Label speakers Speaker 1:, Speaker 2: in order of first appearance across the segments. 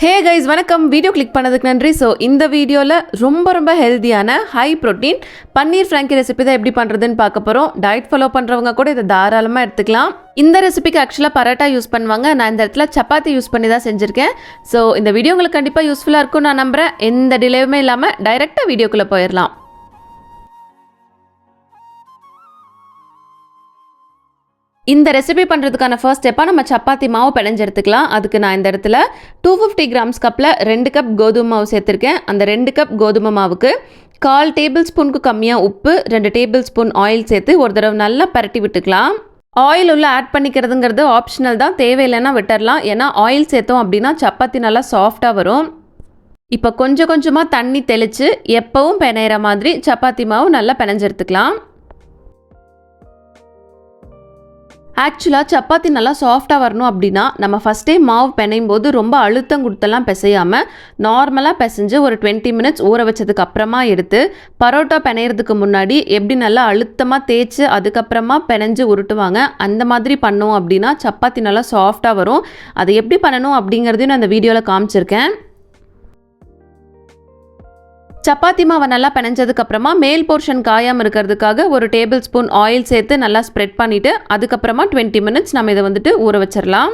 Speaker 1: Hey guys வணக்கம். Video click பண்ணதுக்கு நன்றி. ஸோ இந்த வீடியோவில் ரொம்ப ஹெல்த்தியான ஹை ப்ரோட்டீன் பன்னீர் ஃப்ராங்கி ரெசிபி தான் எப்படி பண்ணுறதுன்னு பார்க்க போகிறோம். டயட் ஃபாலோ பண்ணுறவங்க கூட இதை தாராளமாக எடுத்துக்கலாம். இந்த ரெசிபிக்கு ஆக்சுவலாக பரோட்டா யூஸ் பண்ணுவாங்க. நான் இந்த இடத்துல சப்பாத்தி யூஸ் பண்ணி தான் செஞ்சுருக்கேன். ஸோ இந்த வீடியோ உங்களுக்கு கண்டிப்பாக யூஸ்ஃபுல்லாக இருக்கும் நான் நம்புகிறேன். எந்த டிலேவுமே இல்லாமல் டைரெக்டாக வீடியோக்குள்ளே போயிடலாம். இந்த ரெசிபி பண்ணுறதுக்கான ஃபர்ஸ்ட் ஸ்டெப்பாக நம்ம சப்பாத்தி மாவு பிணைஞ்சு எடுத்துக்கலாம். அதுக்கு நான் இந்த இடத்துல 250 கிராம்ஸ் கப்பில் 2 கப் கோதுமை மாவு சேர்த்துருக்கேன். அந்த 2 கப் கோதுமை மாவுக்கு 1/4 டேபிள் ஸ்பூனுக்கு கம்மியாக உப்பு, 2 டேபிள் ஸ்பூன் ஆயில் சேர்த்து ஒரு தடவை நல்லா பரட்டி விட்டுக்கலாம். ஆயில் உள்ள ஆட் பண்ணிக்கிறதுங்கிறது ஆப்ஷனல் தான், தேவையில்லைன்னா விட்டுடலாம். ஏன்னா ஆயில் சேர்த்தோம் அப்படின்னா சப்பாத்தி நல்லா சாஃப்டாக வரும். இப்போ கொஞ்சமாக தண்ணி தெளித்து எப்பவும் பிணையிற மாதிரி சப்பாத்தி மாவு நல்லா பிணைஞ்சு எடுத்துக்கலாம். ஆக்சுவலாக சப்பாத்தி நல்லா சாஃப்டாக வரணும் அப்படின்னா நம்ம ஃபஸ்ட்டே மாவு பிணையும் போது ரொம்ப அழுத்தம் கொடுத்தெல்லாம் பிசையாமல் நார்மலாக பிசைஞ்சு ஒரு 20 மினிட்ஸ் ஊற வச்சதுக்கு அப்புறமா எடுத்து பரோட்டா பிணையிறதுக்கு முன்னாடி எப்படி நல்லா அழுத்தமாக தேய்ச்சி அதுக்கப்புறமா பிணைஞ்சு உருட்டுவாங்க. அந்த மாதிரி பண்ணோம் அப்படின்னா சப்பாத்தி நல்லா சாஃப்டாக வரும். அதை எப்படி பண்ணணும் அப்படிங்கிறதையும் நான் அந்த வீடியோவில் காமிச்சிருக்கேன். சப்பாத்தி மாவை நல்லா பிணைஞ்சதுக்கப்புறமா மேல் போர்ஷன் காயாமல் இருக்கிறதுக்காக ஒரு டேபிள் ஸ்பூன் ஆயில் சேர்த்து நல்லா ஸ்ப்ரெட் பண்ணிவிட்டு அதுக்கப்புறமா 20 மினிட்ஸ் நம்ம இதை ஊற வச்சிடலாம்.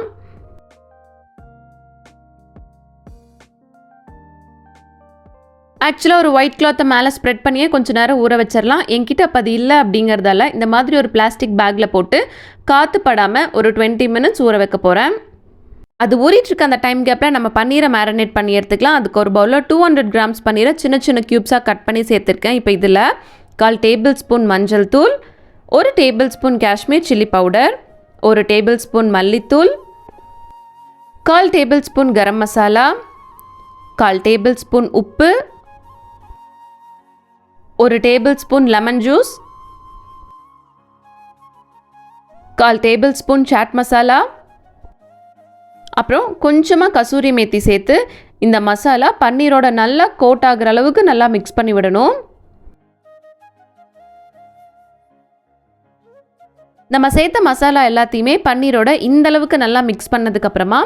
Speaker 1: ஆக்சுவலாக ஒரு ஒயிட் கிளாத்தை மேலே ஸ்ப்ரெட் பண்ணியே கொஞ்சம் நேரம் ஊற வச்சிடலாம். என்கிட்ட அப்போ அது இல்லை அப்படிங்கிறதால இந்த மாதிரி ஒரு பிளாஸ்டிக் பேக்கில் போட்டு காற்று படாமல் ஒரு 20 மினிட்ஸ் ஊற வைக்க போகிறேன். அது ஊறிட்டுருக்க அந்த டைம் கேப்பில் நம்ம பன்னீரை மேரினேட் பண்ணி எடுத்துக்கலாம். அதுக்கு ஒரு பவுலில் 200 கிராம்ஸ் பன்னீரை சின்ன க்யூப்ஸாக கட் பண்ணி சேர்த்துருக்கேன். இப்போ இதில் 1/4 டேபிள் ஸ்பூன் மஞ்சள் தூள், 1 tablespoon Kashmir chilli powder, 1 tablespoon மல்லித்தூள், 1/4 tablespoon garam masala, 1/4 tablespoon உப்பு, 1 tablespoon lemon juice, 1/4 tablespoon chaat masala, அப்புறம் கொஞ்சமாக கசூரி மேத்தி சேர்த்து இந்த மசாலா பன்னீரோட நல்லா கோட் ஆகிற அளவுக்கு நல்லா மிக்ஸ் பண்ணி விடணும். நம்ம சேர்த்த மசாலா எல்லாத்தையுமே பன்னீரோட இந்த அளவுக்கு நல்லா மிக்ஸ் பண்ணதுக்கப்புறமா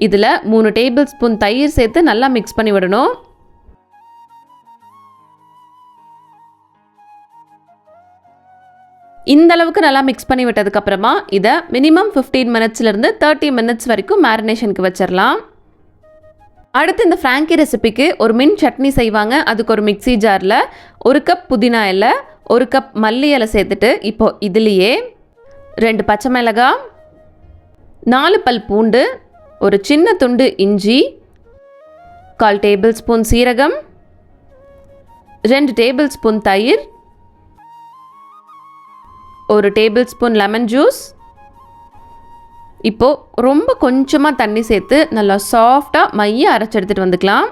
Speaker 1: இதில் 3 டேபிள் ஸ்பூன் தயிர் சேர்த்து நல்லா மிக்ஸ் பண்ணி விடணும். இந்த அளவுக்கு நல்லா மிக்ஸ் பண்ணி விட்டதுக்கப்புறமா இதை மினிமம் 15 மினிட்ஸ்லேருந்து 30 மினிட்ஸ் வரைக்கும் மேரினேஷனுக்கு வச்சிடலாம். அடுத்து இந்த ஃப்ராங்கி ரெசிபிக்கு ஒரு மின்ட் சட்னி செய்வாங்க. அதுக்கு ஒரு மிக்ஸி ஜாரில் 1 கப் புதினா இலை, 1 கப் மல்லி இலை சேர்த்துட்டு இப்போது இதுலேயே 2 பச்சை மிளகாய், 4 பல் பூண்டு, ஒரு சின்ன துண்டு இஞ்சி, 1/4 டேபிள் ஸ்பூன் சீரகம், 2 டேபிள் ஸ்பூன் தயிர், 1 டேபிள் ஸ்பூன் லெமன் ஜூஸ். இப்போது ரொம்ப கொஞ்சமாக தண்ணி சேர்த்து நல்லா சாஃப்டாக மைய அரைச்சி எடுத்துகிட்டு வந்துக்கலாம்.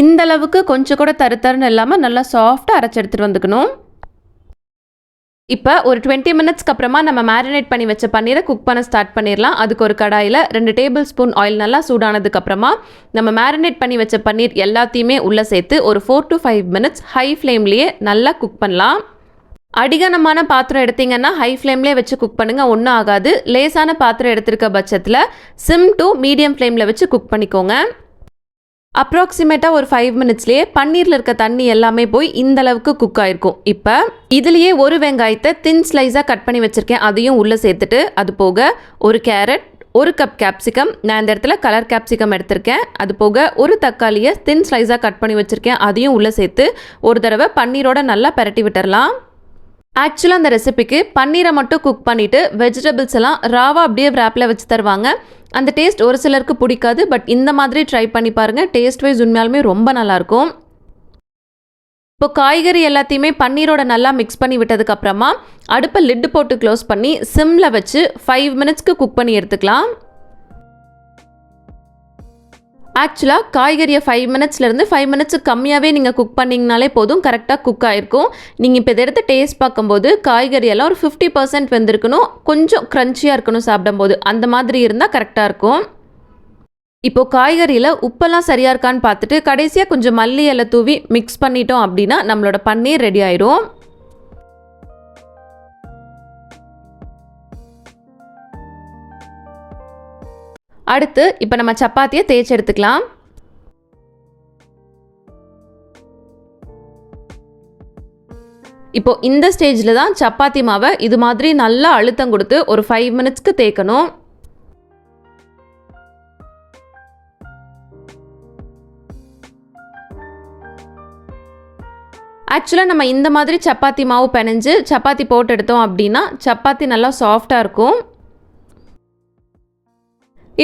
Speaker 1: இந்த அளவுக்கு கொஞ்சம் கூட தருன்னு இல்லாமல் நல்லா சாஃப்டாக அரைச்சி எடுத்துகிட்டு வந்துக்கணும். இப்போ ஒரு 20 மினிட்ஸ்க்கு அப்புறமா நம்ம மேரினேட் பண்ணி வச்ச பன்னீரை குக் பண்ண ஸ்டார்ட் பண்ணிடலாம். அதுக்கு ஒரு கடாயில் 2 டேபிள் ஸ்பூன் ஆயில் நல்லா சூடானதுக்கப்புறமா நம்ம மேரினேட் பண்ணி வச்ச பன்னீர் எல்லாத்தையுமே உள்ளே சேர்த்து ஒரு 4 to 5 மினிட்ஸ் ஹை ஃப்ளேம்லேயே நல்லா குக் பண்ணலாம். அடிகனமான பாத்திரம் எடுத்திங்கன்னா ஹை ஃப்ளேம்லேயே வச்சு குக் பண்ணுங்கள், ஒன்றும் ஆகாது. லேசான பாத்திரம் எடுத்திருக்க பட்சத்தில் சிம் டு மீடியம் ஃப்ளேமில் வச்சு குக் பண்ணிக்கோங்க. அப்ராக்சிமேட்டாக ஒரு 5 மினிட்ஸ்லேயே பன்னீரில் இருக்க தண்ணி எல்லாமே போய் இந்த அளவுக்கு குக் ஆகிருக்கும். இப்போ இதுலேயே ஒரு வெங்காயத்தை தின் ஸ்லைஸாக கட் பண்ணி வச்சுருக்கேன், அதையும் உள்ளே சேர்த்துட்டு அது போக 1 கேரட், 1 கப் கேப்சிகம், நான் இந்த இடத்துல கலர் கேப்சிகம் எடுத்திருக்கேன், அது போக 1 தக்காளியை தின் ஸ்லைஸாக கட் பண்ணி வச்சுருக்கேன், அதையும் உள்ளே சேர்த்து ஒரு தடவை பன்னீரோட நல்லா பரட்டி விட்டுடலாம். ஆக்சுவலாக அந்த ரெசிபிக்கு பன்னீரை மட்டும் குக் பண்ணிவிட்டு வெஜிடபிள்ஸ் எல்லாம் ராவாக அப்படியே ரேப்பில் வச்சு தருவாங்க. அந்த டேஸ்ட் ஒரு சிலருக்கு பிடிக்காது. பட் இந்த மாதிரி ட்ரை பண்ணி பாருங்கள், டேஸ்ட் வைஸ் உண்மையாலுமே ரொம்ப நல்லாயிருக்கும். இப்போ காய்கறி எல்லாத்தையுமே பன்னீரோட நல்லா மிக்ஸ் பண்ணி விட்டதுக்கப்புறமா அடுப்பை லிட்டு போட்டு க்ளோஸ் பண்ணி சிம்மில் வச்சு 5 மினிட்ஸ்க்கு குக் பண்ணி எடுத்துக்கலாம். ஆக்சுவலாக காய்கறியை 5 மினிட்ஸ்லேருந்து 5 மினிட்ஸுக்கு கம்மியாகவே நீங்கள் குக் பண்ணிங்கனாலே போதும், கரெக்டாக குக் ஆகிருக்கும். நீங்கள் இப்போ இதை எடுத்து டேஸ்ட் பார்க்கும்போது காய்கறியெல்லாம் ஒரு 50% வெந்திருக்கணும், கொஞ்சம் க்ரன்ச்சியாக இருக்கணும் சாப்பிடும்போது, அந்த மாதிரி இருந்தால் கரெக்டாக இருக்கும். இப்போது காய்கறியில் உப்பெல்லாம் சரியாக இருக்கான்னு பார்த்துட்டு கடைசியாக கொஞ்சம் மல்லி இலை தூவி மிக்ஸ் பண்ணிட்டோம் அப்படின்னா நம்மளோட பன்னீர் ரெடி ஆயிரும். அடுத்து இப்போ நம்ம சப்பாத்தியை தேய்ச்சி எடுத்துக்கலாம். இப்போ இந்த ஸ்டேஜில் தான் சப்பாத்தி மாவை இது மாதிரி நல்லா அழுத்தம் கொடுத்து ஒரு 5 மினிட்ஸ்க்கு தேய்க்கணும். ஆக்சுவலாக நம்ம இந்த மாதிரி சப்பாத்தி மாவு பிணைஞ்சு சப்பாத்தி போட்டு எடுத்தோம் அப்படின்னா சப்பாத்தி நல்லா சாஃப்டாக இருக்கும்.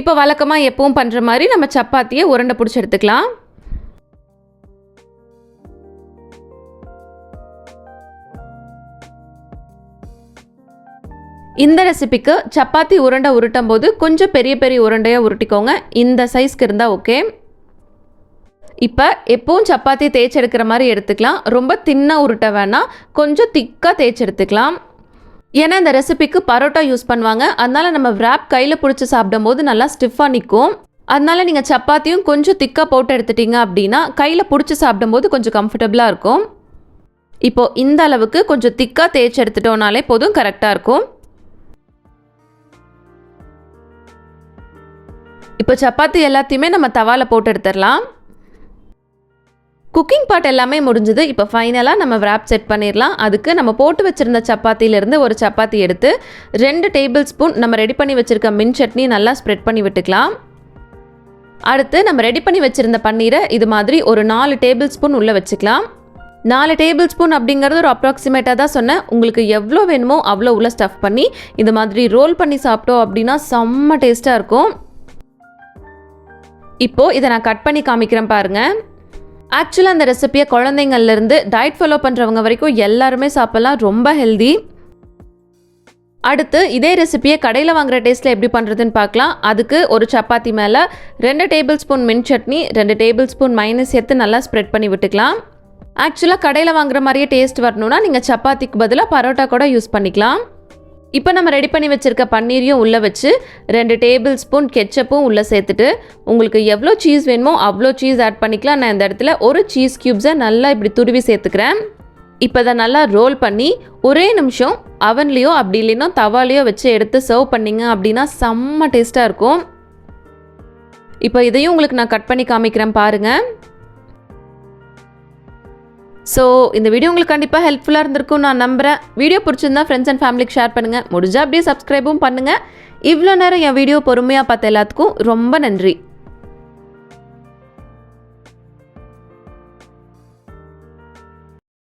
Speaker 1: இப்போ வழக்கமாக எப்பவும் பண்ணுற மாதிரி நம்ம சப்பாத்தியை உருண்டை பிடிச்சி எடுத்துக்கலாம். இந்த ரெசிபிக்கு சப்பாத்தி உருண்டை உருட்டும் போது கொஞ்சம் பெரிய பெரிய உருண்டையாக உருட்டிக்கோங்க. இந்த சைஸ்க்கு இருந்தால் ஓகே. இப்போ எப்பவும் சப்பாத்தி தேய்ச்சி எடுக்கிற மாதிரி எடுத்துக்கலாம். ரொம்ப தின்னாக உருட்ட வேணாம், கொஞ்சம் திக்காக தேய்ச்சி எடுத்துக்கலாம். ஏன்னா இந்த ரெசிபிக்கு பரோட்டா யூஸ் பண்ணுவாங்க. அதனால் நம்ம wrap கையில் பிடிச்சி சாப்பிடும் போது நல்லா ஸ்டிஃபாக நிற்கும். அதனால் நீங்கள் சப்பாத்தியும் கொஞ்சம் திக்காக போட்டு எடுத்துட்டீங்க அப்படின்னா கையில் பிடிச்சி சாப்பிடும்போது கொஞ்சம் கம்ஃபர்டபுளாக இருக்கும். இப்போது இந்த அளவுக்கு கொஞ்சம் திக்காக தேய்ச்சி எடுத்துட்டோம்னாலே போதும், கரெக்டாக இருக்கும். இப்போ சப்பாத்தி எல்லாத்தையுமே நம்ம தவாவில் போட்டு எடுத்துடலாம். குக்கிங் பார்ட் எல்லாமே முடிஞ்சது. இப்போ ஃபைனலாக நம்ம wrap செட் பண்ணிடலாம். அதுக்கு நம்ம போட்டு வச்சுருந்த சப்பாத்தியிலேருந்து ஒரு சப்பாத்தி எடுத்து 2 டேபிள் ஸ்பூன் நம்ம ரெடி பண்ணி வச்சுருக்க மின்ட் சட்னி நல்லா ஸ்ப்ரெட் பண்ணி விட்டுக்கலாம். அடுத்து நம்ம ரெடி பண்ணி வச்சுருந்த பன்னீரை இது மாதிரி ஒரு 4 டேபிள் ஸ்பூன் உள்ளே வச்சுக்கலாம். 4 டேபிள் ஸ்பூன் அப்படிங்கிறது ஒரு அப்ராக்சிமேட்டாக தான் சொன்னேன். உங்களுக்கு எவ்வளோ வேணுமோ அவ்வளோ உள்ளே ஸ்டஃப் பண்ணி இது மாதிரி ரோல் பண்ணி சாப்பிட்டோம் அப்படின்னா செம்ம டேஸ்ட்டாக இருக்கும். இப்போது இதை நான் கட் பண்ணி காமிக்கிறேன் பாருங்கள். ஆக்சுவலாக அந்த ரெசிபியை குழந்தைங்கள்லேருந்து டயட் ஃபாலோ பண்ணுறவங்க வரைக்கும் எல்லாருமே சாப்பிட்லாம், ரொம்ப ஹெல்தி. அடுத்து இதே ரெசிபியை கடையில் வாங்குகிற டேஸ்ட்டில் எப்படி பண்ணுறதுன்னு பார்க்கலாம். அதுக்கு ஒரு சப்பாத்தி மேலே 2 tablespoon mint chutney 2 tablespoon mayonnaise சேர்த்து நல்லா ஸ்ப்ரெட் பண்ணி விட்டுக்கலாம். ஆக்சுவலாக கடையில் வாங்குற மாதிரியே டேஸ்ட் வரணும்னா நீங்கள் சப்பாத்திக்கு பதிலாக பரோட்டா கூட யூஸ் பண்ணிக்கலாம். இப்போ நம்ம ரெடி பண்ணி வச்சுருக்க பன்னீரையும் உள்ளே வச்சு 2 டேபிள் ஸ்பூன் கெச்சப்பும் உள்ளே சேர்த்துட்டு உங்களுக்கு எவ்வளோ சீஸ் வேணுமோ அவ்வளோ சீஸ் ஆட் பண்ணிக்கலாம். நான் இந்த இடத்துல ஒரு சீஸ் க்யூப்ஸை நல்லா இப்படி துருவி சேர்த்துக்கிறேன். இப்போ அதை நல்லா ரோல் பண்ணி ஒரே நிமிஷம் அவன்லேயோ அப்படி இல்லைன்னா தவாலையோ வச்சு எடுத்து சர்வ் பண்ணிங்க அப்படின்னா செம்ம டேஸ்ட்டாக இருக்கும். இப்போ இதையும் உங்களுக்கு நான் கட் பண்ணி காமிக்கிறேன் பாருங்கள். ஸோ இந்த வீடியோ உங்களுக்கு கண்டிப்பாக ஹெல்ப்ஃபுல்லாக இருந்திருக்கும் நான் நம்புகிறேன். வீடியோ பிடிச்சிருந்தா ஃப்ரெண்ட்ஸ் அண்ட் ஃபேமிலிக்கு ஷேர் பண்ணுங்கள். முடிஞ்சால் அப்படியே சப்ஸ்கிரைபும் பண்ணுங்கள். இவ்வளோ நேரம் என் வீடியோ பொறுமையாக பார்த்த எல்லாத்துக்கும் ரொம்ப நன்றி.